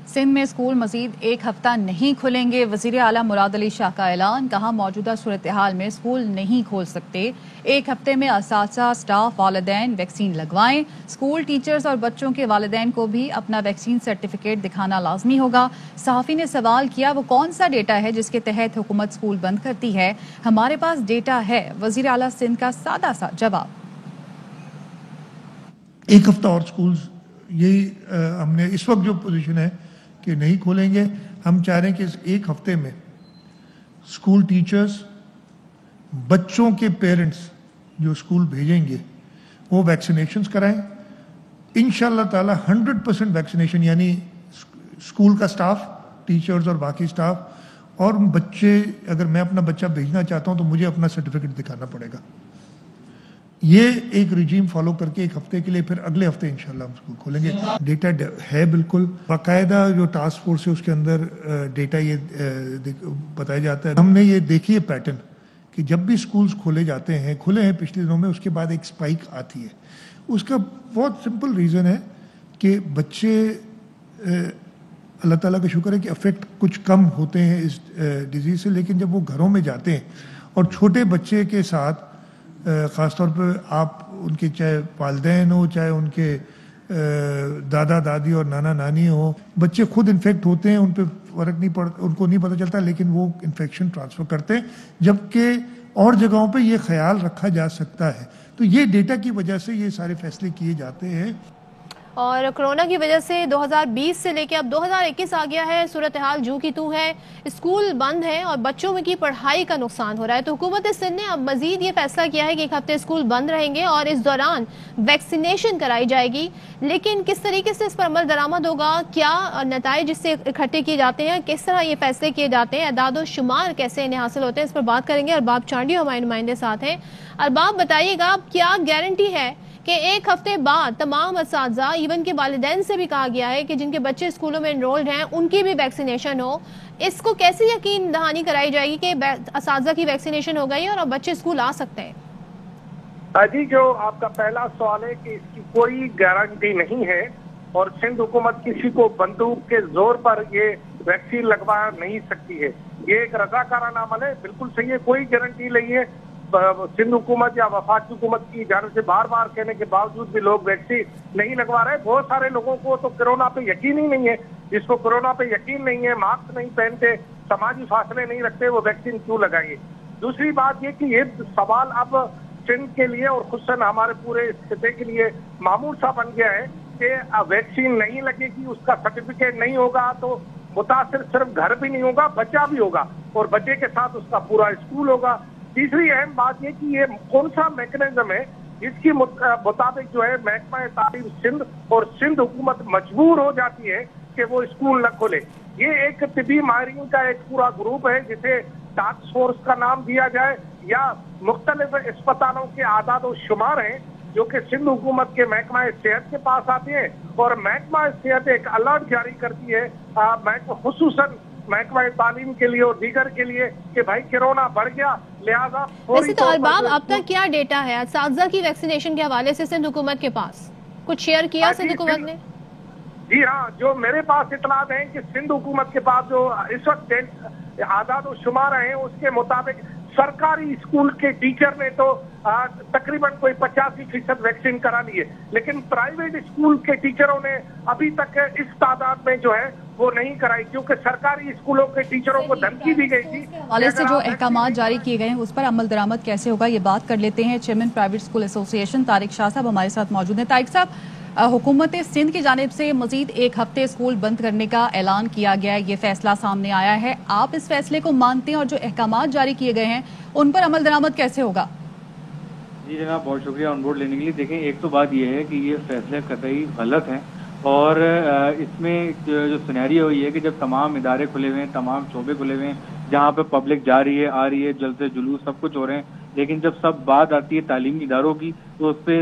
سندھ میں اسکول مزید ایک ہفتہ نہیں کھلیں گے. وزیر اعلیٰ مراد علی شاہ کا اعلان. کہا موجودہ صورتحال میں اسکول نہیں کھول سکتے. ایک ہفتے میں اساتذہ، اسٹاف، والدین ویکسین لگوائیں. اسکول ٹیچرز اور بچوں کے والدین کو بھی اپنا ویکسین سرٹیفکیٹ دکھانا لازمی ہوگا. صحافی نے سوال کیا وہ کون سا ڈیٹا ہے جس کے تحت حکومت اسکول بند کرتی ہے. ہمارے پاس ڈیٹا ہے. وزیر اعلیٰ سندھ کا سادہ سا جواب. ایک ہفتہ اور اسکولز، یہی ہم نے اس وقت جو پوزیشن ہے کہ نہیں کھولیں گے. ہم چاہ رہے ہیں کہ اس ایک ہفتے میں اسکول ٹیچرز، بچوں کے پیرنٹس جو اسکول بھیجیں گے وہ ویکسینیشنز کرائیں. انشاءاللہ تعالی 100% ویکسینیشن، یعنی اسکول کا سٹاف، ٹیچرز اور باقی سٹاف اور بچے. اگر میں اپنا بچہ بھیجنا چاہتا ہوں تو مجھے اپنا سرٹیفکیٹ دکھانا پڑے گا. یہ ایک رجیم فالو کر کے ایک ہفتے کے لیے، پھر اگلے ہفتے انشاءاللہ ہم اسکول کھولیں گے. ڈیٹا ہے بالکل باقاعدہ، جو ٹاسک فورس ہے اس کے اندر ڈیٹا یہ بتایا جاتا ہے. ہم نے یہ دیکھی ہے پیٹرن کہ جب بھی اسکولز کھولے جاتے ہیں، کھلے ہیں پچھلے دنوں میں، اس کے بعد ایک اسپائک آتی ہے. اس کا بہت سمپل ریزن ہے کہ بچے، اللہ تعالیٰ کا شکر ہے کہ افیکٹ کچھ کم ہوتے ہیں اس ڈیزیز سے، لیکن جب وہ گھروں میں جاتے ہیں اور چھوٹے بچے کے ساتھ خاص طور پہ آپ ان کے چاہے والدین ہو، چاہے ان کے دادا دادی اور نانا نانی ہو، بچے خود انفیکٹ ہوتے ہیں، ان پہ فرق نہیں پڑتا، ان کو نہیں پتہ چلتا، لیکن وہ انفیکشن ٹرانسفر کرتے ہیں. جبکہ اور جگہوں پہ یہ خیال رکھا جا سکتا ہے. تو یہ ڈیٹا کی وجہ سے یہ سارے فیصلے کیے جاتے ہیں. اور کرونا کی وجہ سے 2020 سے لے کے اب 2021 آ گیا ہے، صورتحال جو کی تو ہے، اسکول بند ہے اور بچوں کی پڑھائی کا نقصان ہو رہا ہے. تو حکومت سندھ نے اب مزید یہ فیصلہ کیا ہے کہ ایک ہفتے اسکول بند رہیں گے اور اس دوران ویکسینیشن کرائی جائے گی. لیکن کس طریقے سے اس پر عمل درآمد ہوگا، کیا نتائج اس سے اکٹھے کیے جاتے ہیں، کس طرح یہ فیصلے کیے جاتے ہیں، اعداد و شمار کیسے انہیں حاصل ہوتے ہیں، اس پر بات کریں گے. ارباب چانڈی ہمارے نمائندے ساتھ ہیں. ارباب بتائیے گا کیا گارنٹی ہے کہ ایک ہفتے بعد تمام اساتذہ، ایون کے والدین سے بھی کہا گیا ہے کہ جن کے بچے اسکولوں میں انرولڈ ہیں ان کی بھی ویکسینیشن ہو. اس کو کیسے یقین دہانی کرائی جائے گی کہ اساتذہ کی ویکسینیشن ہو گئی اور اب بچے اسکول آ سکتے ہیں؟ جی، جو آپ کا پہلا سوال ہے کہ اس کی کوئی گارنٹی نہیں ہے اور سندھ حکومت کسی کو بندوق کے زور پر یہ ویکسین لگوا نہیں سکتی ہے. یہ ایک رضاکارانہ عمل ہے، بالکل صحیح ہے، کوئی گارنٹی نہیں ہے. سندھ حکومت یا وفاقی حکومت کی جانب سے بار بار کہنے کے باوجود بھی لوگ ویکسین نہیں لگوا رہے. بہت سارے لوگوں کو تو کورونا پہ یقین ہی نہیں ہے. جس کو کورونا پہ یقین نہیں ہے، ماسک نہیں پہنتے، سماجی فاصلے نہیں رکھتے، وہ ویکسین کیوں لگائیں گے؟ دوسری بات یہ کہ یہ سوال اب سندھ کے لیے اور خصوصاً ہمارے پورے خطے کے لیے معمول سا بن گیا ہے کہ ویکسین نہیں لگے گی، اس کا سرٹیفکیٹ نہیں ہوگا تو متاثر صرف گھر بھی نہیں ہوگا، بچہ بھی ہوگا اور بچے کے ساتھ اس کا پورا اسکول ہوگا. تیسری اہم بات یہ کہ یہ کون سا میکنزم ہے جس کی مطابق جو ہے محکمہ تعلیم سندھ اور سندھ حکومت مجبور ہو جاتی ہے کہ وہ اسکول نہ کھولے. یہ ایک طبی ماہرین کا ایک پورا گروپ ہے جسے ٹاسک فورس کا نام دیا جائے، یا مختلف اسپتالوں کے اعداد و شمار ہیں جو کہ سندھ حکومت کے محکمہ صحت کے پاس آتے ہیں اور محکمہ صحت ایک الرٹ جاری کرتی ہے خصوصاً محکمہ تعلیم کے لیے اور دیگر کے لیے کہ بھائی کورونا بڑھ گیا، لہٰذا ویسے تو ارباب اب تک کیا ڈیٹا ہے اساتذہ کی ویکسینیشن کے حوالے سے سندھ حکومت کے پاس؟ کچھ شیئر کیا سندھ حکومت نے؟ جی ہاں، جو میرے پاس اطلاعات ہیں کہ سندھ حکومت کے پاس جو اس وقت اعداد و شمار ہیں اس کے مطابق سرکاری اسکول کے ٹیچر نے تو تقریباً کوئی 85% ویکسین کرا لی ہے، لیکن پرائیویٹ اسکول کے ٹیچروں نے ابھی تک اس تعداد میں جو ہے وہ نہیں کرائی، کیونکہ سرکاری اسکولوں کے ٹیچروں کو دھمکی دی گئی تھی. حوالے سے جو احکامات جاری کیے گئے ہیں اس پر عمل درآمد کیسے ہوگا یہ بات کر لیتے ہیں. چیئرمین پرائیویٹ اسکول ایسوسی ایشن طارق شاہ صاحب ہمارے ساتھ موجود ہیں. طارق صاحب، حکومت سندھ کی جانب سے مزید ایک ہفتے اسکول بند کرنے کا اعلان کیا گیا ہے، یہ فیصلہ سامنے آیا ہے، آپ اس فیصلے کو مانتے ہیں اور جو احکامات جاری کیے گئے ہیں ان پر عمل درآمد کیسے ہوگا؟ جی جناب، بہت شکریہ آن بورڈ لینے کے لیے. دیکھیں، ایک تو بات یہ ہے کہ یہ فیصلے قطعی غلط ہیں اور اس میں جو سینیریو یہ ہے کہ جب تمام ادارے کھلے ہوئے ہیں، تمام شعبے کھلے ہوئے ہیں جہاں پہ پبلک جا رہی ہے، آ رہی ہے، جلسے جلوس سب کچھ ہو رہے ہیں، لیکن جب سب بات آتی ہے تعلیمی اداروں کی تو اس پہ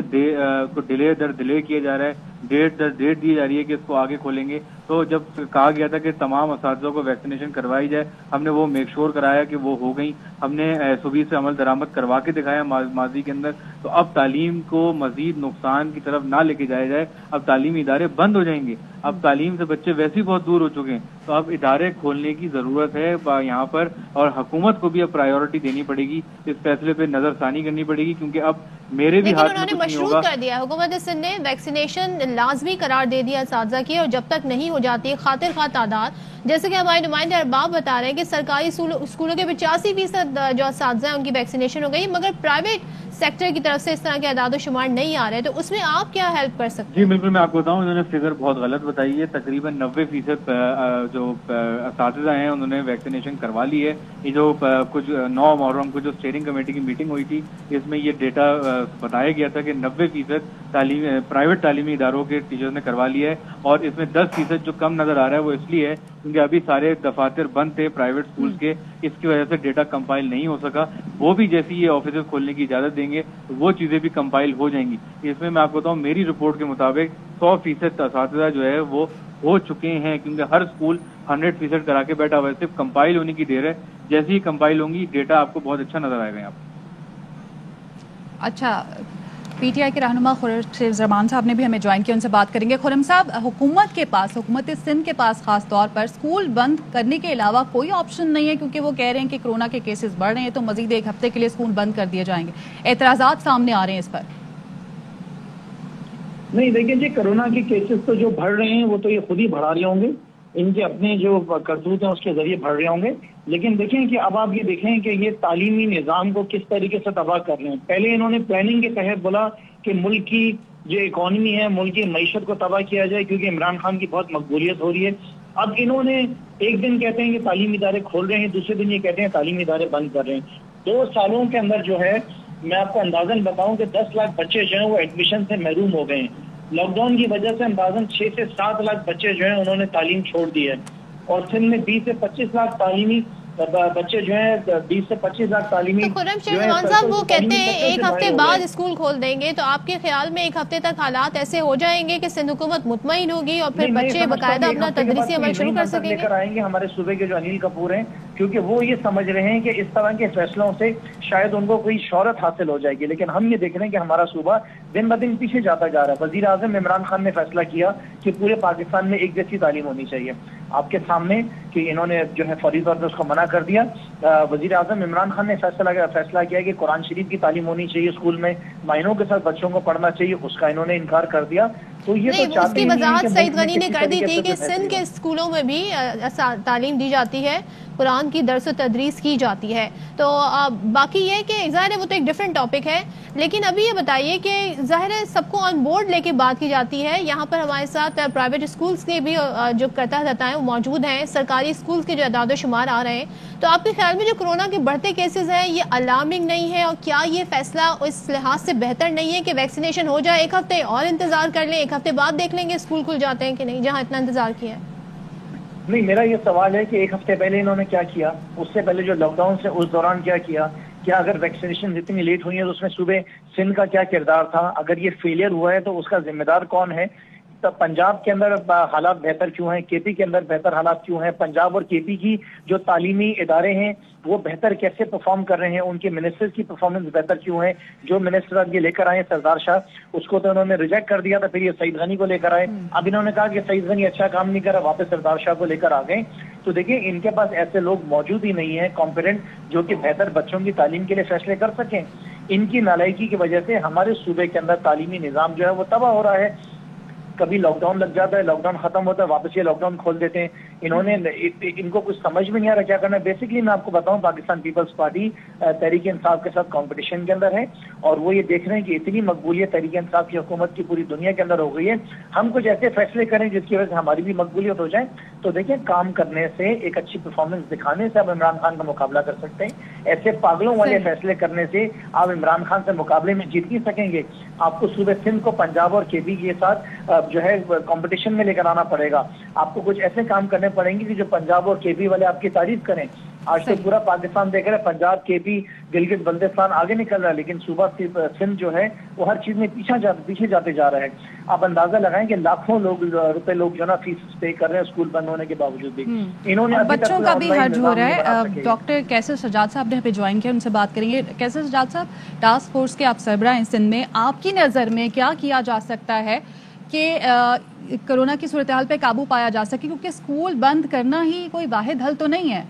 ڈیلے در ڈیلے کیا جا رہا ہے، ڈیٹ در ڈیٹ دی جا رہی ہے کہ اس کو آگے کھولیں گے. تو جب کہا گیا تھا کہ تمام اساتذہ کو ویکسینیشن کروائی جائے، ہم نے وہ میک شور کرایا کہ وہ ہو گئی، ہم نے SOB سے عمل درآمد کروا کے دکھایا ماضی کے اندر. تو اب تعلیم کو مزید نقصان کی طرف نہ لے کے جایا جائے. اب تعلیمی ادارے بند ہو جائیں گے، اب تعلیم سے بچے ویسے ہی بہت دور ہو چکے ہیں، تو اب ادارے کھولنے کی ضرورت ہے یہاں پر، اور حکومت کو بھی اب پرائیورٹی دینی پڑے گی، اس فیصلے پہ نظر ثانی کرنی پڑے گی، کیونکہ اب میرے بھی ہاتھ میں کچھ نہیں ہوگا. مشروط کر دیا حکومت سندھ نے، ویکسینیشن لازمی قرار دے دیا اساتذہ کی، اور جب تک نہیں ہو جاتی خاطر خواہ تعداد، جیسے کہ ہمارے نمائندے ارباب بتا رہے ہیں کہ سرکاری اسکولوں کے 85% جو اساتذہ ہیں ان کی ویکسینیشن ہو گئی، مگر پرائیویٹ سیکٹر کی طرف سے اس طرح کے اعداد و شمار نہیں آ رہے، تو اس میں آپ کیا ہیلپ کر سکتے ہیں؟ جی بالکل، میں آپ کو بتاؤں، انہوں نے فگر بہت غلط بتائی ہے. تقریباً 90% جو اساتذہ ہیں انہوں نے ویکسینیشن کروا لی ہے. یہ جو کچھ 9 محرم کو جو اسٹیئرنگ کمیٹی کی میٹنگ ہوئی تھی، اس میں یہ ڈیٹا بتایا گیا تھا کہ 90% پرائیویٹ تعلیمی اداروں کے ٹیچرز نے کروا لیا ہے، اور اس میں 10% جو کم نظر آ رہا ہے وہ اس لیے ہے کیونکہ ابھی سارے دفاتر بند تھے پرائیویٹ سکولز کے، اس کی وجہ سے ڈیٹا کمپائل نہیں ہو سکا. وہ بھی جیسی یہ آفیسز کھولنے کی اجازت دیں گے تو وہ چیزیں بھی کمپائل ہو جائیں گی. اس میں آپ کو بتاؤں، میری رپورٹ کے مطابق 100% اساتذہ جو ہے وہ ہو چکے ہیں، کیونکہ ہر اسکول 100% کرا کے بیٹھا ہوا ہے، صرف کمپائل ہونے کی دیر ہے. جیسے ہی کمپائل ہوں گی ڈیٹا آپ کو بہت اچھا نظر آئے گا یہاں پر. اچھا، PTI کے رہنما خورشید زمان صاحب نے بھی ہمیں جوائن کیا، ان سے بات کریں گے. خرم صاحب، حکومت کے پاس، حکومت سندھ کے پاس خاص طور پر اسکول بند کرنے کے علاوہ کوئی آپشن نہیں ہے، کیونکہ وہ کہہ رہے ہیں کہ کورونا کے کیسز بڑھ رہے ہیں تو مزید 1 ہفتے کے لیے اسکول بند کر دیے جائیں گے. اعتراضات سامنے آ رہے ہیں اس پر. نہیں دیکھیں جی، کورونا کے کیسز تو جو بڑھ رہے ہیں وہ تو یہ خود ہی بڑھا رہے ہوں گے، ان کے اپنے جو کرتوت ہیں اس کے ذریعے بڑھ رہے ہوں گے. لیکن دیکھیں کہ اب آپ یہ دیکھیں کہ یہ تعلیمی نظام کو کس طریقے سے تباہ کر رہے ہیں. پہلے انہوں نے پلاننگ کے تحت بولا کہ ملک کی جو اکانومی ہے، ملک کی معیشت کو تباہ کیا جائے کیونکہ عمران خان کی بہت مقبولیت ہو رہی ہے. اب انہوں نے ایک دن کہتے ہیں کہ تعلیمی ادارے کھول رہے ہیں، دوسرے دن یہ کہتے ہیں تعلیمی ادارے بند کر رہے ہیں. 2 سالوں کے اندر جو ہے، میں آپ کو اندازاً بتاؤں کہ 10 لاکھ بچے جو ہیں وہ ایڈمیشن سے محروم ہو گئے ہیں. لاک ڈاؤن کی وجہ سے اندازاً 6 سے 7 لاکھ بچے جو ہیں انہوں نے تعلیم چھوڑ دی ہے، اور سندھ میں 20 سے 25 لاکھ تعلیمی بچے جو ہیں 20 سے 25 لاکھ تعلیمی. خرشید زمان صاحب وہ کہتے ہیں 1 ہفتے بعد اسکول کھول دیں گے، تو آپ کے خیال میں 1 ہفتے تک حالات ایسے ہو جائیں گے کہ سندھ حکومت مطمئن ہوگی اور پھر بچے باقاعدہ اپنا تدریسی عمل شروع کر سکیں گے؟ آئیں گے ہمارے صوبے کے جو انیل کپور ہیں، کیونکہ وہ یہ سمجھ رہے ہیں کہ اس طرح کے فیصلوں سے شاید ان کو کوئی شہرت حاصل ہو جائے گی. لیکن ہم یہ دیکھ رہے ہیں کہ ہمارا صوبہ دن بدن پیچھے جاتا جا رہا ہے. وزیر اعظم عمران خان نے فیصلہ کیا کہ پورے پاکستان میں ایک جیسی تعلیم ہونی چاہیے. آپ کے سامنے کہ انہوں نے جو ہے فوری طور پر اس کو منع کر دیا. وزیر اعظم عمران خان نے فیصلہ کیا کہ قرآن شریف کی تعلیم ہونی چاہیے اسکول میں، مائنوں کے ساتھ بچوں کو پڑھنا چاہیے، اس کا انہوں نے انکار کر دیا. تو یہ تو اس کی وضاحت سعید غنی نے کر دی تھی کہ سندھ کے اسکولوں میں بھی تعلیم دی جاتی ہے، قرآن کی درس و تدریس کی جاتی ہے. تو باقی یہ کہ ظاہر ہے وہ تو ایک ڈیفرنٹ ٹاپک ہے، لیکن ابھی یہ بتائیے کہ ظاہر ہے سب کو آن بورڈ لے کے بات کی جاتی ہے. یہاں پر ہمارے ساتھ پرائیویٹ اسکولز کے بھی جو کرتا دھتا ہیں وہ موجود ہیں، سرکاری اسکولز کے جو اعداد و شمار آ رہے ہیں. تو آپ کے خیال میں جو کورونا کے بڑھتے کیسز ہیں یہ الارمنگ نہیں ہے، اور کیا یہ فیصلہ اس لحاظ سے بہتر نہیں ہے کہ ویکسینیشن ہو جائے، 1 ہفتے اور انتظار کر لیں، 1 ہفتے بعد دیکھ لیں گے اسکول کھل جاتے ہیں کہ نہیں، جہاں اتنا انتظار کیا ہے؟ نہیں، میرا یہ سوال ہے کہ 1 ہفتے پہلے انہوں نے کیا کیا، اس سے پہلے جو لاک ڈاؤن سے اس دوران کیا کیا اگر ویکسینیشن اتنی لیٹ ہوئی ہے تو اس میں صوبے سندھ کا کیا کردار تھا؟ اگر یہ فیلئر ہوا ہے تو اس کا ذمہ دار کون ہے؟ پنجاب کے اندر حالات بہتر کیوں ہیں، کے پی کے اندر بہتر حالات کیوں ہیں؟ پنجاب اور کے پی کی جو تعلیمی ادارے ہیں وہ بہتر کیسے پرفارم کر رہے ہیں؟ ان کے منسٹر کی پرفارمنس بہتر کیوں ہے؟ جو منسٹر اب یہ لے کر آئے سردار شاہ، اس کو تو انہوں نے ریجیکٹ کر دیا تھا، پھر یہ سعید غنی کو لے کر آئے. اب انہوں نے کہا کہ سعید غنی اچھا کام نہیں کرا، واپس سردار شاہ کو لے کر آ گئے. تو دیکھیں ان کے پاس ایسے لوگ موجود ہی نہیں ہیں کمپیٹنٹ جو کہ بہتر بچوں کی تعلیم کے لیے فیصلے کر سکیں. ان کی نالائکی کی وجہ سے ہمارے صوبے کے اندر تعلیمی نظام جو ہے وہ تباہ ہو رہا ہے. کبھی لاک ڈاؤن لگ جاتا ہے، لاک ڈاؤن ختم ہوتا ہے، واپس یہ لاک ڈاؤن کھول دیتے ہیں. ان کو کچھ سمجھ میں نہیں آ رہا کیا کرنا ہے. بیسکلی میں آپ کو بتاؤں، پاکستان پیپلز پارٹی تحریک انصاف کے ساتھ کمپٹیشن کے اندر ہے، اور وہ یہ دیکھ رہے ہیں کہ اتنی مقبولیت تحریک انصاف کی حکومت کی پوری دنیا کے اندر ہو گئی ہے، ہم کچھ ایسے فیصلے کریں جس کی وجہ سے ہماری بھی مقبولیت ہو جائے. تو دیکھیں، کام کرنے سے، ایک اچھی پرفارمنس دکھانے سے آپ عمران خان کا مقابلہ کر سکتے ہیں. ایسے پاگلوں والے فیصلے کرنے سے آپ عمران خان سے مقابلے میں جیت نہیں سکیں گے. آپ کو صوبے سندھ کو پنجاب اور کے پی کے ساتھ جو ہے کمپٹیشن میں لے کر آنا پڑے گا. آپ کو کچھ ایسے کام کرنے پڑیں گے کہ جو پنجاب اور کے پی والے آپ کی تعریف کریں. آج تو پورا پاکستان دیکھ رہا ہے، پنجاب کے بھی گلگت بلتستان آگے نکل رہا ہے، لیکن صوبہ سندھ جو ہے وہ ہر چیز میں پیچھے جاتے جا رہا ہے. آپ اندازہ لگائیں کہ لاکھوں روپے لوگ جو نا فیس پے کر رہے ہیں اسکول بند ہونے کے باوجود بھی. انہوں نے بچوں کا بھی حرج ہو رہا ہے. ڈاکٹر کیسر سجاد صاحب نے ہمیں جوائن کیا، ان سے بات کریں گے. کیسر سجاد صاحب، ٹاسک فورس کے آپ سربراہ ہیں سندھ میں، آپ کی نظر میں کیا کیا جا سکتا ہے کہ کورونا کی صورتحال پہ قابو پایا جا سکے، کیونکہ اسکول بند کرنا ہی کوئی واحد حل تو نہیں ہے؟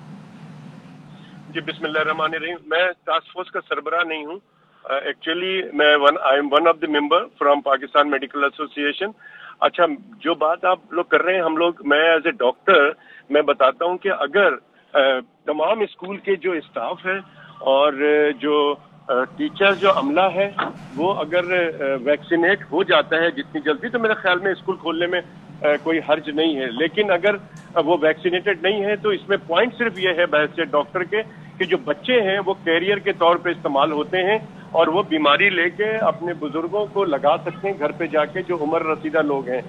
جی بسم اللہ الرحمن الرحیم. میں ٹاسک فورس کا سربراہ نہیں ہوں. ایکچولی میں I am one of the member from Pakistan medical ایسوسی ایشن. اچھا، جو بات آپ لوگ کر رہے ہیں، میں ایز اے ڈاکٹر میں بتاتا ہوں کہ اگر تمام اسکول کے جو اسٹاف ہے اور جو ٹیچر جو عملہ ہے وہ اگر ویکسینیٹ ہو جاتا ہے جتنی جلدی، تو میرے خیال میں اسکول کھولنے میں کوئی حرج نہیں ہے. لیکن اگر وہ ویکسینیٹڈ نہیں ہے تو اس میں پوائنٹ صرف یہ ہے بحیثیت ڈاکٹر کے کہ جو بچے ہیں وہ کیریئر کے طور پہ استعمال ہوتے ہیں اور وہ بیماری لے کے اپنے بزرگوں کو لگا سکتے ہیں گھر پہ جا کے، جو عمر رسیدہ لوگ ہیں،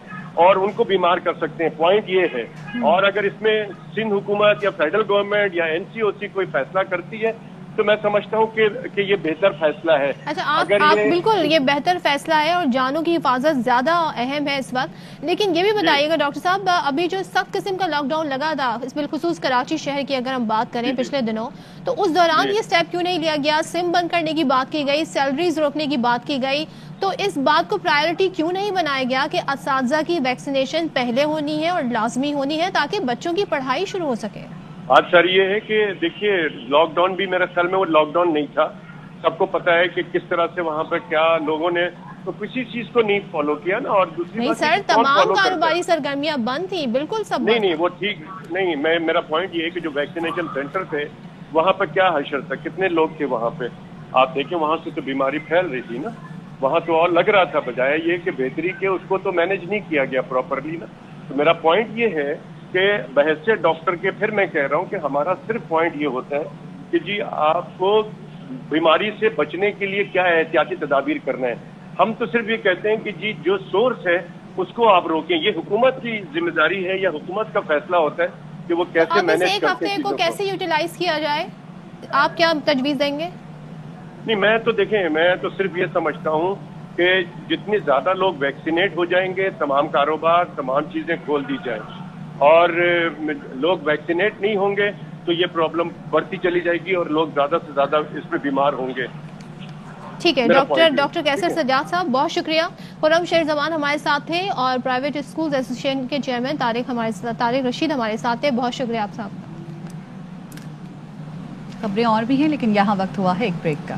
اور ان کو بیمار کر سکتے ہیں. پوائنٹ یہ ہے. اور اگر اس میں سندھ حکومت یا فیڈرل گورنمنٹ یا NCOC کوئی فیصلہ کرتی ہے تو میں سمجھتا ہوں کہ یہ بہتر فیصلہ ہے. اچھا، آپ بالکل یہ بہتر فیصلہ ہے اور جانوں کی حفاظت زیادہ اہم ہے اس وقت. لیکن یہ بھی بتائیے گا ڈاکٹر صاحب، ابھی جو سخت قسم کا لاک ڈاؤن لگا تھا، اس بالخصوص کراچی شہر کی اگر ہم بات کریں پچھلے دنوں، تو اس دوران یہ سٹیپ کیوں نہیں لیا گیا؟ سم بند کرنے کی بات کی گئی، سیلریز روکنے کی بات کی گئی، تو اس بات کو پرائیورٹی کیوں نہیں بنایا گیا کہ اساتذہ کی ویکسینیشن پہلے ہونی ہے اور لازمی ہونی ہے تاکہ بچوں کی پڑھائی شروع ہو سکے؟ آج سر یہ ہے کہ دیکھیے، لاک ڈاؤن بھی میرے خیال میں وہ لاک ڈاؤن نہیں تھا. سب کو پتا ہے کہ کس طرح سے وہاں پہ کیا لوگوں نے تو کسی چیز کو نہیں فالو کیا نا. اور دوسری نہیں سر، تمام کاروباری سرگرمیاں بند تھیں، بالکل سب بند. نہیں وہ ٹھیک نہیں. میرا پوائنٹ یہ ہے کہ جو ویکسینیشن سینٹر تھے وہاں پہ کیا حشر تھا، کتنے لوگ تھے وہاں پہ. آپ دیکھیں وہاں سے تو بیماری پھیل رہی تھی نا. وہاں تو اور لگ رہا تھا، بجائے یہ کہ بہتری کے اس کو تو مینج نہیں کیا گیا پراپرلی نا. تو میرا پوائنٹ یہ ہے کہ بحیثیت ڈاکٹر کے پھر میں کہہ رہا ہوں کہ ہمارا صرف پوائنٹ یہ ہوتا ہے کہ جی آپ کو بیماری سے بچنے کے لیے کیا احتیاطی تدابیر کرنا ہے. ہم تو صرف یہ کہتے ہیں کہ جی جو سورس ہے اس کو آپ روکیں. یہ حکومت کی ذمہ داری ہے یا حکومت کا فیصلہ ہوتا ہے کہ وہ کیسے مینج کرتے ہیں. ایک ہفتے کو کیسے یوٹیلائز کیا جائے، آپ کیا تجویز دیں گے؟ نہیں، میں تو دیکھیں، میں تو صرف یہ سمجھتا ہوں کہ جتنے زیادہ لوگ ویکسینیٹ ہو جائیں گے، تمام کاروبار، تمام چیزیں کھول دی جائیں، اور لوگ ویکسینیٹ نہیں ہوں گے تو یہ پرابلم بڑھتی چلی جائے گی اور لوگ زیادہ سے زیادہ اس پہ بیمار ہوں گے. ٹھیک ہے ڈاکٹر کیسر سجاد صاحب، بہت شکریہ. خرم شیر زمان ہمارے ساتھ تھے اور پرائیویٹ اسکولز ایسوسی ایشن کے چیئرمین طارق رشید ہمارے ساتھ تھے. بہت شکریہ آپ صاحب. خبریں اور بھی ہیں لیکن یہاں وقت ہوا ہے ایک بریک کا.